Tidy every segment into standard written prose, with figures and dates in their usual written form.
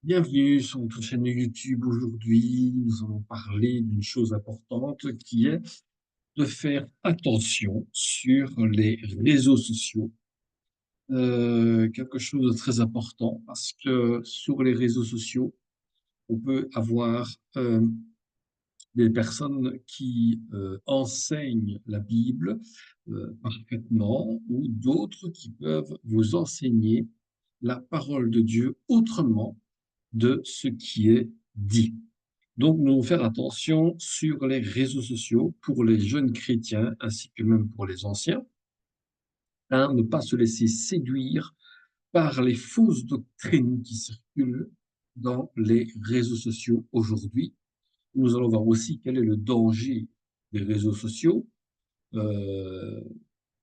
Bienvenue sur notre chaîne YouTube. Aujourd'hui, nous allons parler d'une chose importante qui est de faire attention sur les réseaux sociaux. Quelque chose de très important parce que sur les réseaux sociaux, on peut avoir des personnes qui enseignent la Bible parfaitement ou d'autres qui peuvent vous enseigner la parole de Dieu autrement de ce qui est dit. Donc, nous devons faire attention sur les réseaux sociaux pour les jeunes chrétiens ainsi que même pour les anciens, à ne pas se laisser séduire par les fausses doctrines qui circulent dans les réseaux sociaux aujourd'hui. Nous allons voir aussi quel est le danger des réseaux sociaux euh,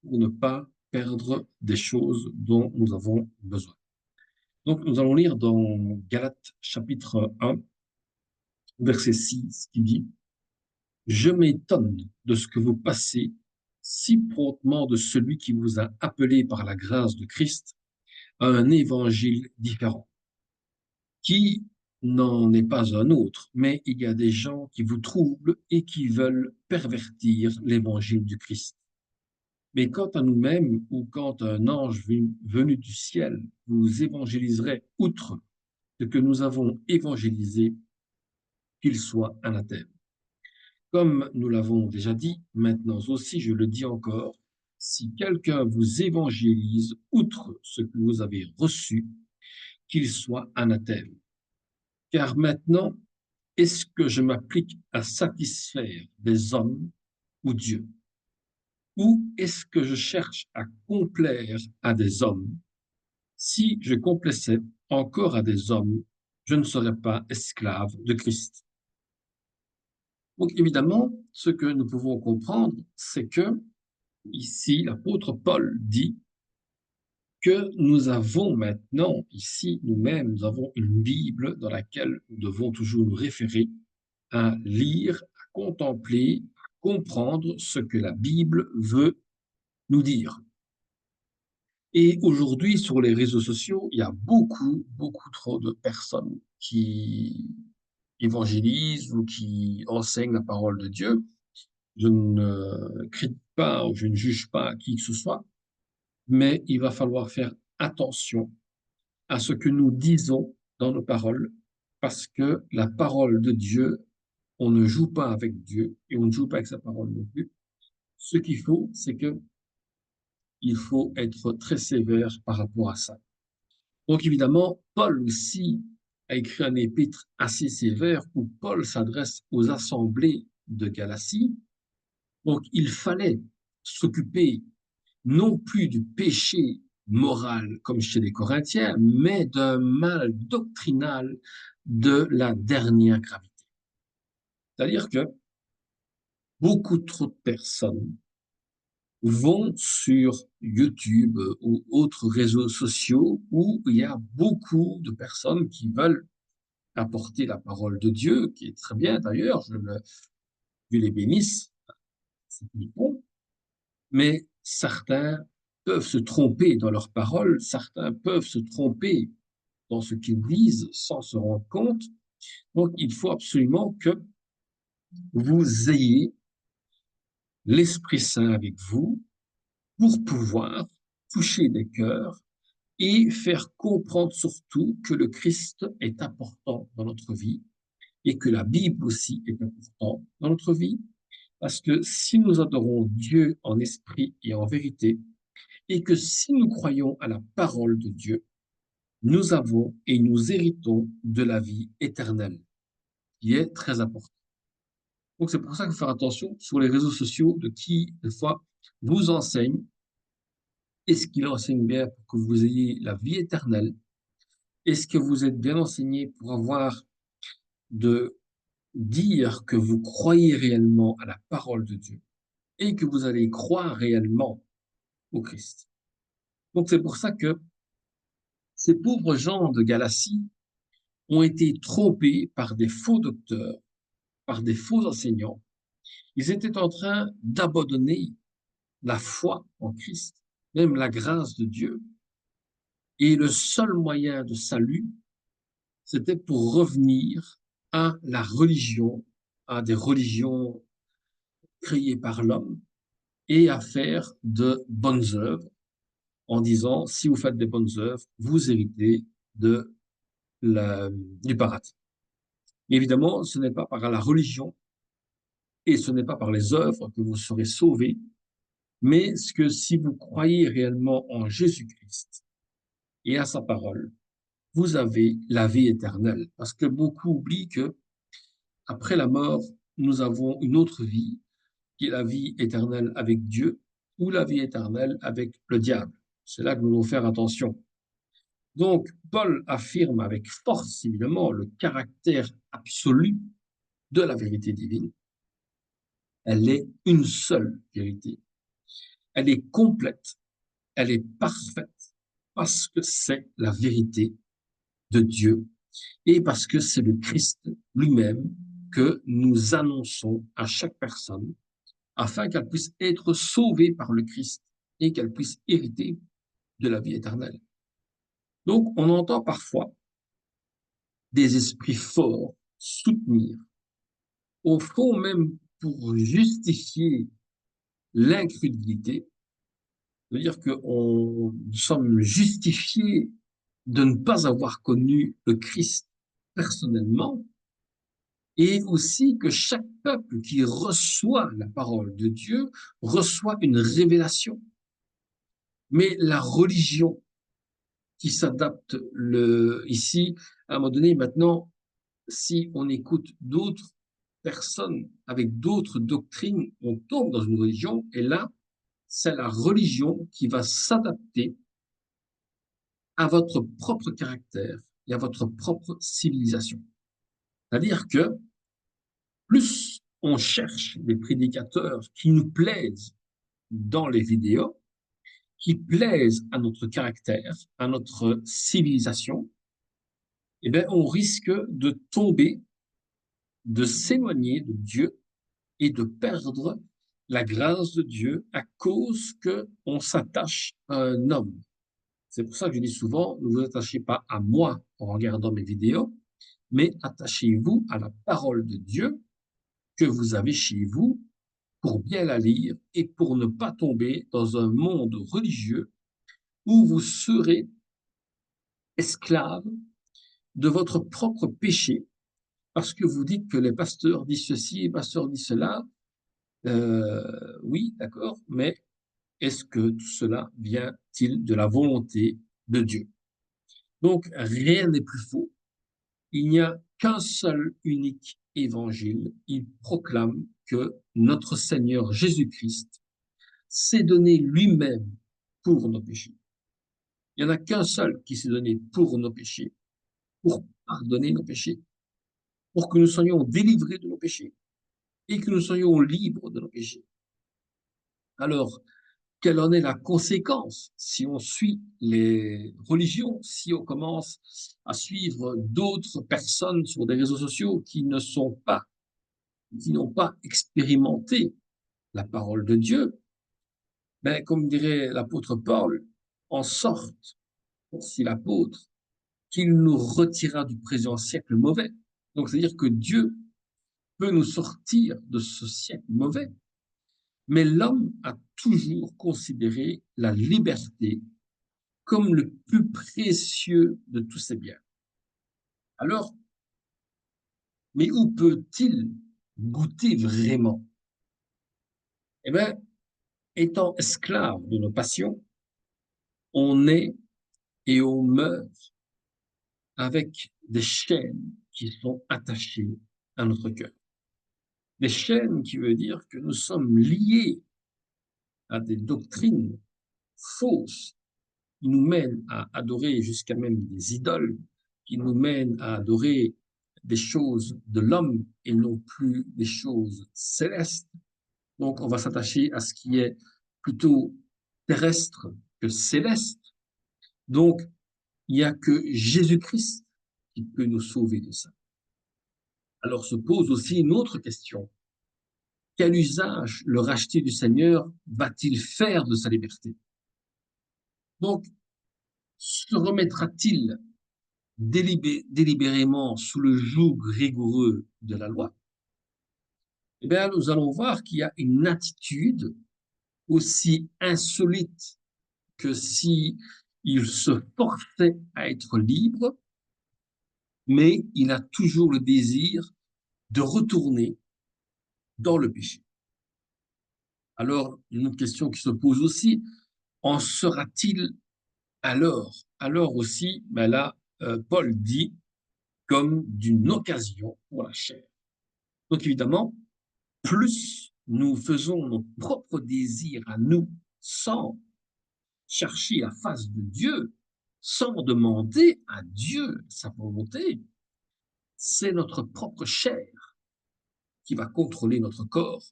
pour ne pas perdre des choses dont nous avons besoin. Donc, nous allons lire dans Galates chapitre 1, verset 6, qui dit: Je m'étonne de ce que vous passez si promptement de celui qui vous a appelé par la grâce de Christ à un évangile différent, qui n'en est pas un autre, mais il y a des gens qui vous troublent et qui veulent pervertir l'évangile du Christ. Mais quant à nous-mêmes, ou quand un ange venu du ciel vous évangéliserait outre ce que nous avons évangélisé, qu'il soit anathème. Comme nous l'avons déjà dit, maintenant aussi je le dis encore, si quelqu'un vous évangélise outre ce que vous avez reçu, qu'il soit anathème. Car maintenant, est-ce que je m'applique à satisfaire des hommes ou Dieu? Ou est-ce que je cherche à complaire à des hommes? Si je complaisais encore à des hommes, je ne serais pas esclave de Christ. Donc évidemment, ce que nous pouvons comprendre, c'est que ici, l'apôtre Paul dit que nous avons maintenant, ici, nous-mêmes, nous avons une Bible dans laquelle nous devons toujours nous référer à lire, à contempler, à comprendre ce que la Bible veut nous dire. Et aujourd'hui, sur les réseaux sociaux, il y a beaucoup trop de personnes qui évangélisent ou qui enseignent la parole de Dieu. Je ne critique pas ou je ne juge pas qui que ce soit, mais il va falloir faire attention à ce que nous disons dans nos paroles, parce que la parole de Dieu, on ne joue pas avec Dieu et on ne joue pas avec sa parole non plus. Ce qu'il faut, c'est que il faut être très sévère par rapport à ça. Donc évidemment, Paul aussi a écrit un épître assez sévère où Paul s'adresse aux assemblées de Galatie. Donc il fallait s'occuper non plus du péché moral comme chez les Corinthiens, mais d'un mal doctrinal de la dernière gravité. C'est-à-dire que beaucoup trop de personnes vont sur YouTube ou autres réseaux sociaux où il y a beaucoup de personnes qui veulent apporter la parole de Dieu, qui est très bien d'ailleurs, Dieu les bénisse, c'est bon, mais certains peuvent se tromper dans leurs paroles, certains peuvent se tromper dans ce qu'ils disent sans se rendre compte. Donc, il faut absolument que vous ayez l'Esprit Saint avec vous pour pouvoir toucher des cœurs et faire comprendre surtout que le Christ est important dans notre vie et que la Bible aussi est importante dans notre vie. Parce que si nous adorons Dieu en esprit et en vérité, et que si nous croyons à la parole de Dieu, nous avons et nous héritons de la vie éternelle, qui est très important. Donc c'est pour ça qu'il faut faire attention sur les réseaux sociaux de qui, des fois, vous enseigne. Est-ce qu'il enseigne bien pour que vous ayez la vie éternelle? Est-ce que vous êtes bien enseigné pour avoir de dire que vous croyez réellement à la parole de Dieu et que vous allez croire réellement au Christ? Donc c'est pour ça que ces pauvres gens de Galatie ont été trompés par des faux docteurs, par des faux enseignants. Ils étaient en train d'abandonner la foi en Christ, même la grâce de Dieu. Et le seul moyen de salut, C'était pour revenir à la religion, à des religions créées par l'homme et à faire de bonnes œuvres en disant, si vous faites des bonnes œuvres, vous héritez de du paradis. Évidemment, ce n'est pas par la religion et ce n'est pas par les œuvres que vous serez sauvés, mais ce que si vous croyez réellement en Jésus-Christ et à sa parole, vous avez la vie éternelle. Parce que beaucoup oublient que après la mort, nous avons une autre vie, qui est la vie éternelle avec Dieu ou la vie éternelle avec le diable. C'est là que nous devons faire attention. Donc, Paul affirme avec force, évidemment, le caractère absolu de la vérité divine. Elle est une seule vérité. Elle est complète, elle est parfaite, parce que c'est la vérité de Dieu et parce que c'est le Christ lui-même que nous annonçons à chaque personne afin qu'elle puisse être sauvée par le Christ et qu'elle puisse hériter de la vie éternelle. Donc, on entend parfois des esprits forts soutenir, au fond même pour justifier l'incrédulité, c'est-à-dire que nous sommes justifiés de ne pas avoir connu le Christ personnellement, et aussi que chaque peuple qui reçoit la parole de Dieu reçoit une révélation. Mais la religion qui s'adapte ici, à un moment donné, maintenant, si on écoute d'autres personnes avec d'autres doctrines, on tombe dans une religion, et là, c'est la religion qui va s'adapter à votre propre caractère et à votre propre civilisation. C'est-à-dire que plus on cherche des prédicateurs qui nous plaisent dans les vidéos, qui plaisent à notre caractère, à notre civilisation, eh bien, on risque de tomber, de s'éloigner de Dieu et de perdre la grâce de Dieu à cause qu'on s'attache à un homme. C'est pour ça que je dis souvent, ne vous attachez pas à moi en regardant mes vidéos, mais attachez-vous à la parole de Dieu que vous avez chez vous pour bien la lire et pour ne pas tomber dans un monde religieux où vous serez esclave de votre propre péché parce que vous dites que les pasteurs disent ceci et les pasteurs disent cela. Oui, d'accord, mais est-ce que tout cela vient-il de la volonté de Dieu? Donc, rien n'est plus faux. Il n'y a qu'un seul unique évangile. Il proclame que notre Seigneur Jésus-Christ s'est donné lui-même pour nos péchés. Il n'y en a qu'un seul qui s'est donné pour nos péchés, pour pardonner nos péchés, pour que nous soyons délivrés de nos péchés et que nous soyons libres de nos péchés. Alors, quelle en est la conséquence si on suit les religions, si on commence à suivre d'autres personnes sur des réseaux sociaux qui n'ont pas expérimenté la parole de Dieu? Ben, comme dirait l'apôtre Paul, en sorte, si l'apôtre, qu'il nous retirera du présent siècle mauvais. Donc, c'est-à-dire que Dieu peut nous sortir de ce siècle mauvais, mais l'homme a toujours considéré la liberté comme le plus précieux de tous ses biens. Alors, mais où peut-il goûter vraiment? Eh bien, étant esclave de nos passions, on est et on meurt avec des chaînes qui sont attachées à notre cœur. Des chaînes qui veut dire que nous sommes liés à des doctrines fausses qui nous mènent à adorer jusqu'à même des idoles, qui nous mènent à adorer des choses de l'homme et non plus des choses célestes. Donc, on va s'attacher à ce qui est plutôt terrestre que céleste. Donc, il n'y a que Jésus-Christ qui peut nous sauver de ça. Alors se pose aussi une autre question. Quel usage le racheté du Seigneur va-t-il faire de sa liberté? Donc, se remettra-t-il délibérément sous le joug rigoureux de la loi, eh bien, nous allons voir qu'il y a une attitude aussi insolite que si il se forçait à être libre, mais il a toujours le désir de retourner dans le péché. Alors, une autre question qui se pose aussi, en sera-t-il alors? Alors aussi, ben là, Paul dit comme d'une occasion pour la chair. Donc évidemment, plus nous faisons nos propres désirs à nous sans chercher la face de Dieu, sans demander à Dieu sa volonté, c'est notre propre chair qui va contrôler notre corps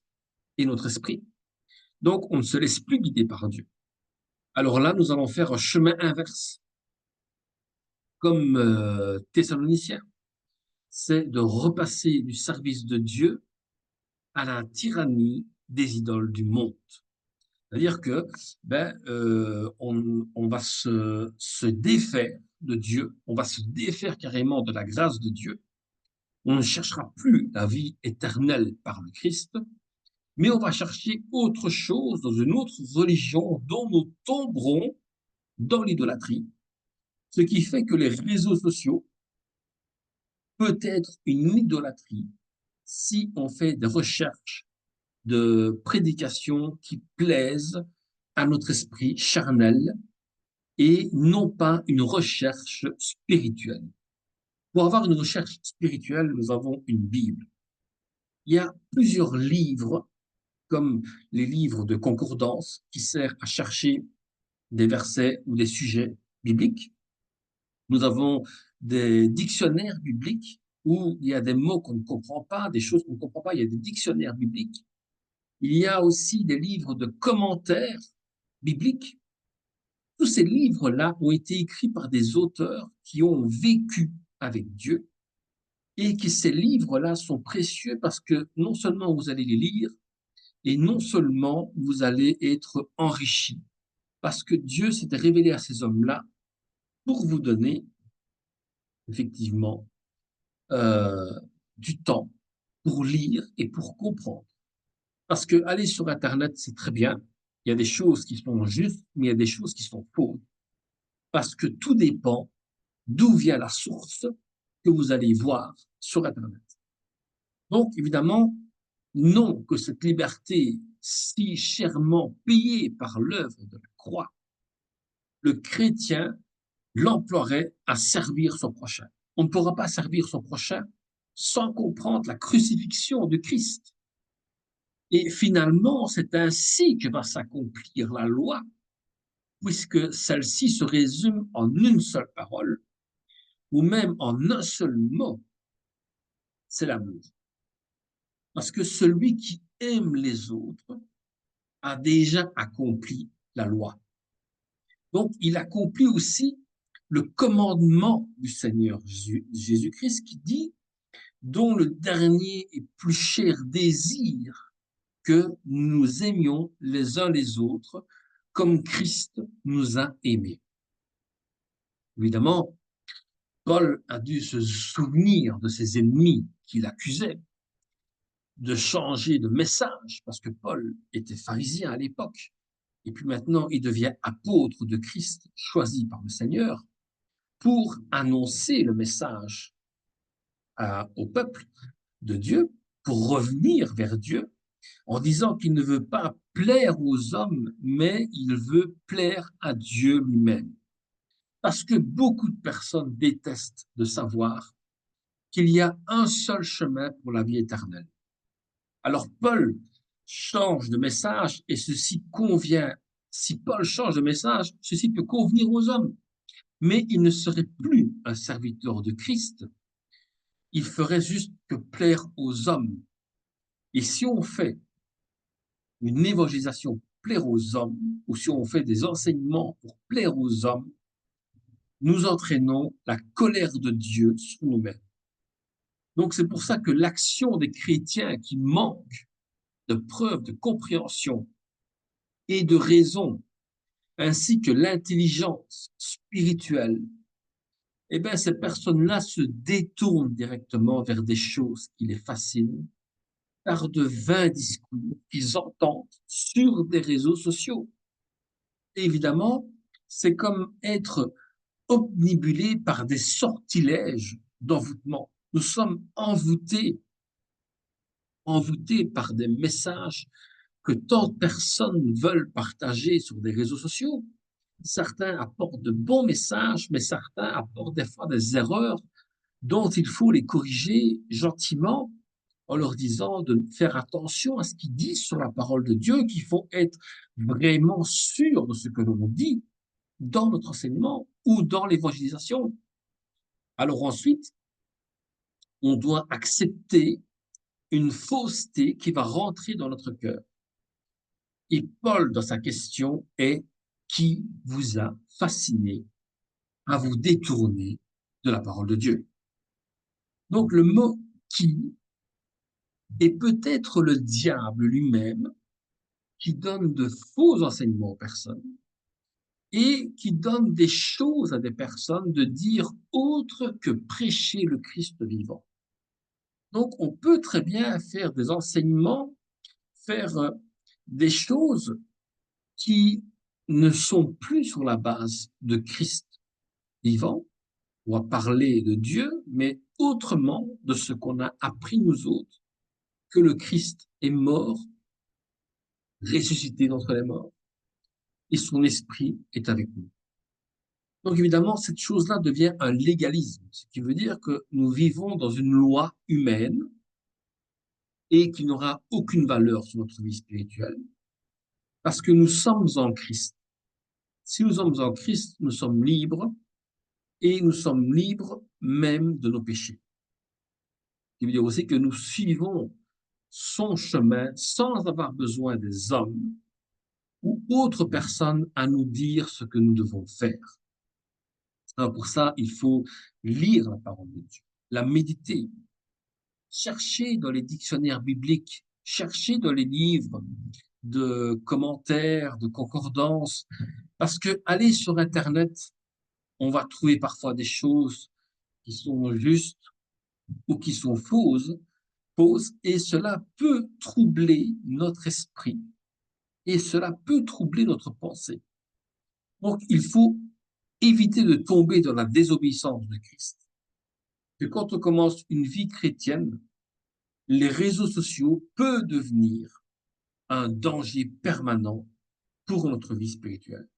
et notre esprit. Donc, on ne se laisse plus guider par Dieu. Alors là, nous allons faire un chemin inverse, comme Thessaloniciens, c'est de repasser du service de Dieu à la tyrannie des idoles du monde. C'est-à-dire que on va se défaire de Dieu, on va se défaire carrément de la grâce de Dieu. On ne cherchera plus la vie éternelle par le Christ, mais on va chercher autre chose dans une autre religion dont nous tomberons dans l'idolâtrie. Ce qui fait que les réseaux sociaux peuvent être une idolâtrie si on fait des recherches de prédications qui plaisent à notre esprit charnel et non pas une recherche spirituelle. Pour avoir une recherche spirituelle, nous avons une Bible. Il y a plusieurs livres, comme les livres de concordance, qui servent à chercher des versets ou des sujets bibliques. Nous avons des dictionnaires bibliques où il y a des mots qu'on ne comprend pas, des choses qu'on ne comprend pas. Il y a des dictionnaires bibliques. Il y a aussi des livres de commentaires bibliques. Tous ces livres-là ont été écrits par des auteurs qui ont vécu avec Dieu et que ces livres-là sont précieux parce que non seulement vous allez les lire et non seulement vous allez être enrichi parce que Dieu s'était révélé à ces hommes-là pour vous donner effectivement euh, du temps pour lire et pour comprendre. Parce que aller sur Internet, c'est très bien. Il y a des choses qui sont justes, mais il y a des choses qui sont fausses. Parce que tout dépend d'où vient la source que vous allez voir sur Internet. Donc, évidemment, non que cette liberté si chèrement payée par l'œuvre de la croix, le chrétien l'emploierait à servir son prochain. On ne pourra pas servir son prochain sans comprendre la crucifixion de Christ. Et finalement, c'est ainsi que va s'accomplir la loi, puisque celle-ci se résume en une seule parole, ou même en un seul mot, c'est l'amour. Parce que celui qui aime les autres a déjà accompli la loi. Donc, il accomplit aussi le commandement du Seigneur Jésus-Christ qui dit, dont le dernier et plus cher désir que nous aimions les uns les autres comme Christ nous a aimés. Évidemment, Paul a dû se souvenir de ses ennemis qu'il accusait de changer de message, parce que Paul était pharisien à l'époque, et puis maintenant il devient apôtre de Christ, choisi par le Seigneur, pour annoncer le message au peuple de Dieu, pour revenir vers Dieu, en disant qu'il ne veut pas plaire aux hommes, mais il veut plaire à Dieu lui-même. Parce que beaucoup de personnes détestent de savoir qu'il y a un seul chemin pour la vie éternelle. Alors Paul change de message et ceci convient. Si Paul change de message, ceci peut convenir aux hommes. Mais il ne serait plus un serviteur de Christ. Il ferait juste que plaire aux hommes. Et si on fait une évangélisation pour plaire aux hommes, ou si on fait des enseignements pour plaire aux hommes, nous entraînons la colère de Dieu sur nous-mêmes. Donc c'est pour ça que l'action des chrétiens qui manquent de preuves de compréhension et de raison, ainsi que l'intelligence spirituelle, eh bien, ces personnes-là se détournent directement vers des choses qui les fascinent par de vains discours qu'ils entendent sur des réseaux sociaux. Et évidemment, c'est comme être obnubilé par des sortilèges d'envoûtement. Nous sommes envoûtés par des messages que tant de personnes veulent partager sur des réseaux sociaux. Certains apportent de bons messages, mais certains apportent des fois des erreurs dont il faut les corriger gentiment en leur disant de faire attention à ce qu'ils disent sur la parole de Dieu, qu'il faut être vraiment sûr de ce que l'on dit dans notre enseignement ou dans l'évangélisation. Alors ensuite, on doit accepter une fausseté qui va rentrer dans notre cœur. Et Paul, dans sa question, est qui vous a fasciné à vous détourner de la parole de Dieu. Donc le mot qui est peut-être le diable lui-même qui donne de faux enseignements aux personnes et qui donne des choses à des personnes de dire autre que prêcher le Christ vivant. Donc on peut très bien faire des enseignements, faire des choses qui ne sont plus sur la base de Christ vivant, ou à parler de Dieu, mais autrement de ce qu'on a appris nous autres, que le Christ est mort, ressuscité d'entre les morts, et son esprit est avec nous. Donc évidemment, cette chose-là devient un légalisme, ce qui veut dire que nous vivons dans une loi humaine et qui n'aura aucune valeur sur notre vie spirituelle, parce que nous sommes en Christ. Si nous sommes en Christ, nous sommes libres et nous sommes libres même de nos péchés. Ce qui veut dire aussi que nous suivons son chemin sans avoir besoin des hommes ou autres personnes à nous dire ce que nous devons faire. Alors pour ça, il faut lire la parole de Dieu, la méditer, chercher dans les dictionnaires bibliques, chercher dans les livres de commentaires, de concordances, parce que aller sur Internet, on va trouver parfois des choses qui sont justes ou qui sont fausses, et cela peut troubler notre esprit, et cela peut troubler notre pensée. Donc, il faut éviter de tomber dans la désobéissance de Christ. Que quand on commence une vie chrétienne, les réseaux sociaux peuvent devenir un danger permanent pour notre vie spirituelle.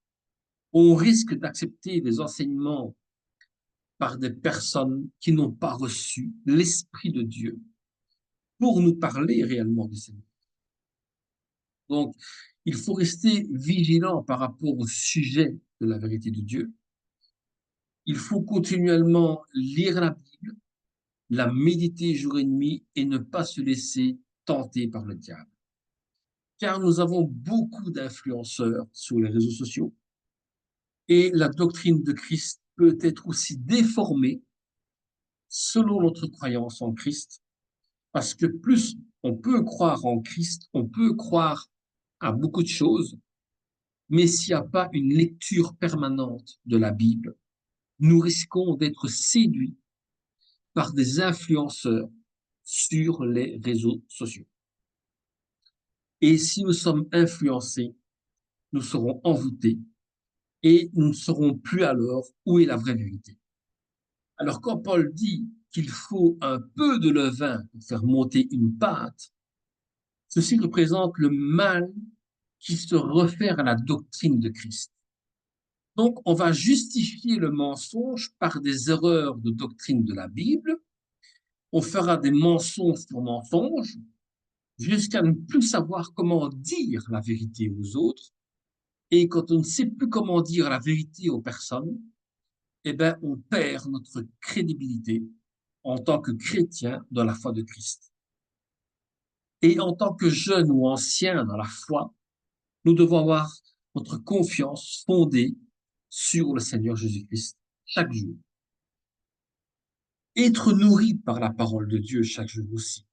On risque d'accepter des enseignements par des personnes qui n'ont pas reçu l'Esprit de Dieu pour nous parler réellement du Seigneur. Donc, il faut rester vigilant par rapport au sujet de la vérité de Dieu. Il faut continuellement lire la Bible, la méditer jour et nuit et ne pas se laisser tenter par le diable. Car nous avons beaucoup d'influenceurs sur les réseaux sociaux et la doctrine de Christ peut être aussi déformée selon notre croyance en Christ, parce que plus on peut croire en Christ, on peut croire à beaucoup de choses, mais s'il n'y a pas une lecture permanente de la Bible, nous risquons d'être séduits par des influenceurs sur les réseaux sociaux. Et si nous sommes influencés, nous serons envoûtés et nous ne saurons plus alors où est la vraie vérité. Alors quand Paul dit qu'il faut un peu de levain pour faire monter une pâte, ceci représente le mal qui se réfère à la doctrine de Christ. Donc, on va justifier le mensonge par des erreurs de doctrine de la Bible. On fera des mensonges sur mensonges jusqu'à ne plus savoir comment dire la vérité aux autres. Et quand on ne sait plus comment dire la vérité aux personnes, eh bien, on perd notre crédibilité en tant que chrétien dans la foi de Christ. Et en tant que jeunes ou anciens dans la foi, nous devons avoir notre confiance fondée sur le Seigneur Jésus-Christ chaque jour. Être nourri par la parole de Dieu chaque jour aussi.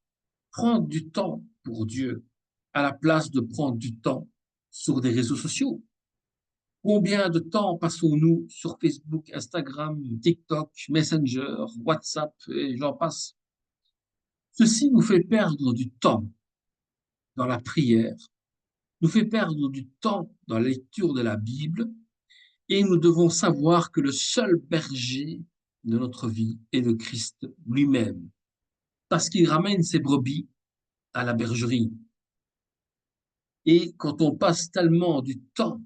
Prendre du temps pour Dieu à la place de prendre du temps sur des réseaux sociaux. Combien de temps passons-nous sur Facebook, Instagram, TikTok, Messenger, WhatsApp et j'en passe? Ceci nous fait perdre du temps dans la prière, nous fait perdre du temps dans la lecture de la Bible et nous devons savoir que le seul berger de notre vie est le Christ lui-même parce qu'il ramène ses brebis à la bergerie. Et quand on passe tellement du temps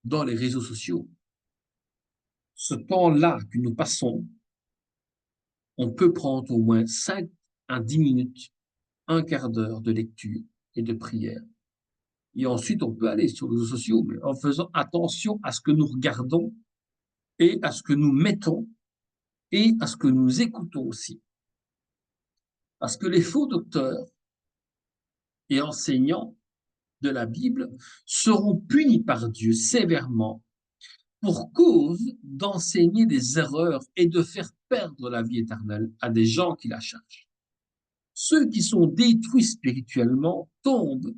dans les réseaux sociaux, ce temps-là que nous passons, on peut prendre au moins 5 à 10 minutes, un quart d'heure de lecture et de prière. Et ensuite, on peut aller sur les réseaux sociaux, mais en faisant attention à ce que nous regardons et à ce que nous mettons et à ce que nous écoutons aussi. Parce que les faux docteurs et enseignants de la Bible seront punis par Dieu sévèrement pour cause d'enseigner des erreurs et de faire perdre la vie éternelle à des gens qui la cherchent. Ceux qui sont détruits spirituellement tombent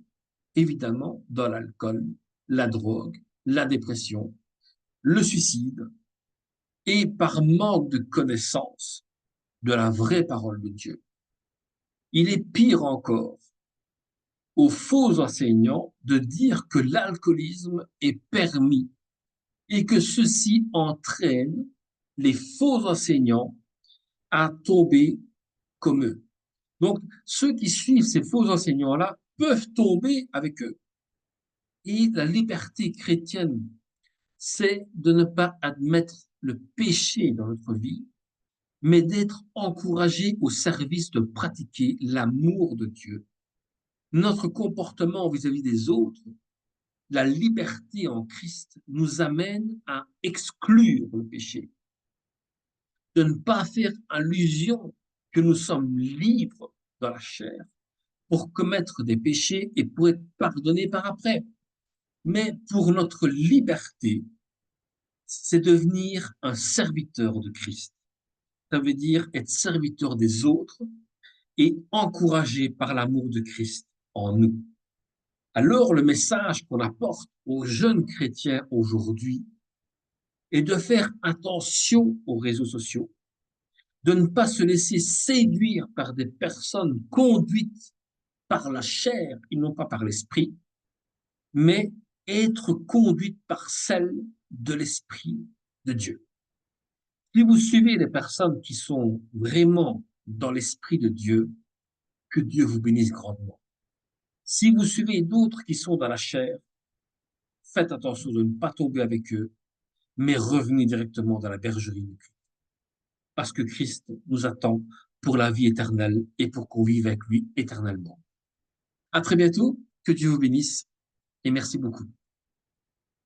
évidemment dans l'alcool, la drogue, la dépression, le suicide et par manque de connaissance de la vraie parole de Dieu. Il est pire encore aux faux enseignants de dire que l'alcoolisme est permis et que ceci entraîne les faux enseignants à tomber comme eux. Donc, ceux qui suivent ces faux enseignants-là peuvent tomber avec eux. Et la liberté chrétienne, c'est de ne pas admettre le péché dans notre vie, mais d'être encouragé au service de pratiquer l'amour de Dieu. Notre comportement vis-à-vis des autres, la liberté en Christ nous amène à exclure le péché, de ne pas faire allusion que nous sommes libres dans la chair pour commettre des péchés et pour être pardonnés par après. Mais pour notre liberté, c'est devenir un serviteur de Christ. Ça veut dire être serviteur des autres et encouragé par l'amour de Christ en nous. Alors, le message qu'on apporte aux jeunes chrétiens aujourd'hui est de faire attention aux réseaux sociaux, de ne pas se laisser séduire par des personnes conduites par la chair et non pas par l'esprit, mais être conduite par celle de l'esprit de Dieu. Si vous suivez des personnes qui sont vraiment dans l'esprit de Dieu, que Dieu vous bénisse grandement. Si vous suivez d'autres qui sont dans la chair, faites attention de ne pas tomber avec eux, mais revenez directement dans la bergerie de Christ. Parce que Christ nous attend pour la vie éternelle et pour qu'on vive avec lui éternellement. À très bientôt, que Dieu vous bénisse et merci beaucoup.